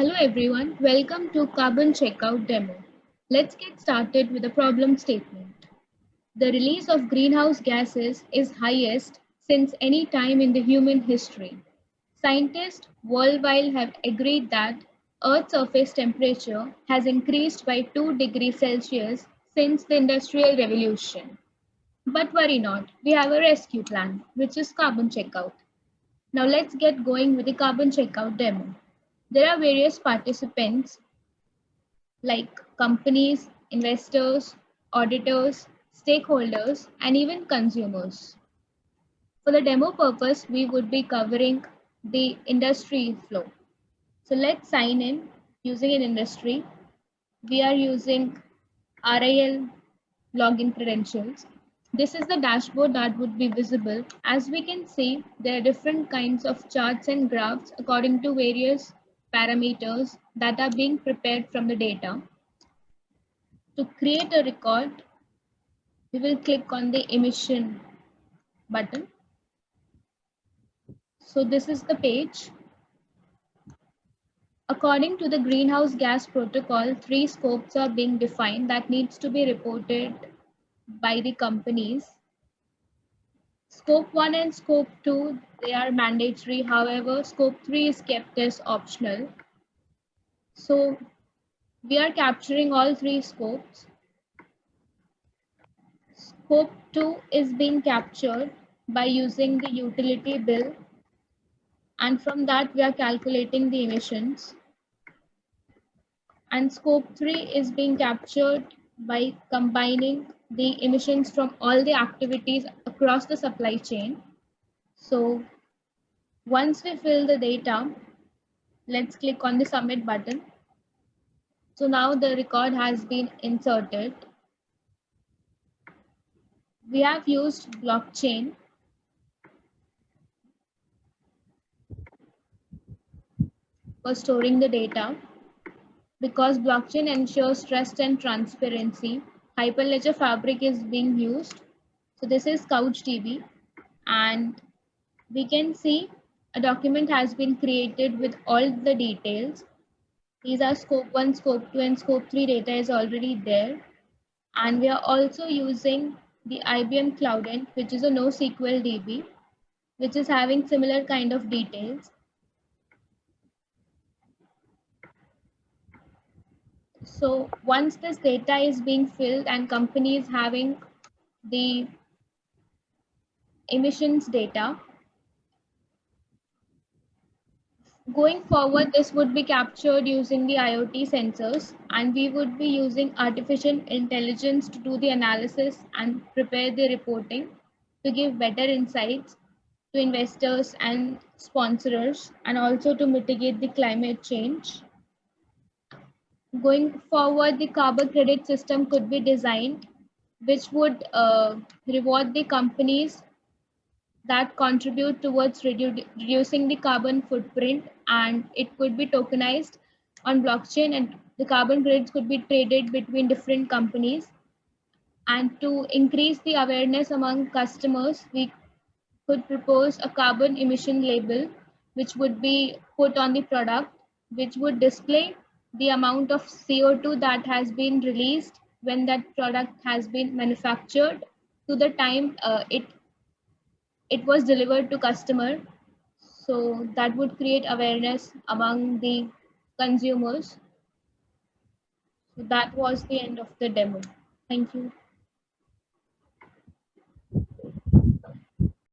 Hello everyone, welcome to Carbon Checkout demo. Let's get started with a problem statement. The release of greenhouse gases is highest since any time in the human history. Scientists worldwide have agreed that Earth's surface temperature has increased by 2 degrees Celsius since the Industrial Revolution. But worry not, we have a rescue plan, which is Carbon Checkout. Now let's get going with the Carbon Checkout demo. There are various participants like companies, investors, auditors, stakeholders, and even consumers. For the demo purpose, we would be covering the industry flow. So let's sign in using an industry. We are using RIL login credentials. This is the dashboard that would be visible. As we can see, there are different kinds of charts and graphs according to various parameters that are being prepared from the data. To create a record, we will click on the emission button. So this is the page. According to the greenhouse gas protocol, 3 scopes are being defined that needs to be reported by the companies. Scope 1 and Scope 2, they are mandatory. However, Scope 3 is kept as optional. So we are capturing all 3 scopes. Scope 2 is being captured by using the utility bill, and from that we are calculating the emissions. And Scope 3 is being captured by combining the emissions from all the activities across the supply chain. So once we fill the data, let's click on the submit button. So now the record has been inserted. We have used blockchain for storing the data. Because blockchain ensures trust and transparency, Hyperledger Fabric is being used. So this is CouchDB, and we can see a document has been created with all the details. These are Scope 1, Scope 2, and Scope 3 data is already there. And we are also using the IBM Cloudent, which is a NoSQL DB, which is having similar kind of details. So once this data is being filled and company is having the emissions data, going forward, this would be captured using the IoT sensors, and we would be using artificial intelligence to do the analysis and prepare the reporting to give better insights to investors and sponsors, and also to mitigate the climate change. Going forward, the carbon credit system could be designed which would reward the companies that contribute towards reducing the carbon footprint, and it could be tokenized on blockchain, and the carbon credits could be traded between different companies. And to increase the awareness among customers, we could propose a carbon emission label which would be put on the product, which would display the amount of CO2 that has been released when that product has been manufactured to the time it was delivered to customer. So that would create awareness among the consumers. So that was the end of the demo. Thank you.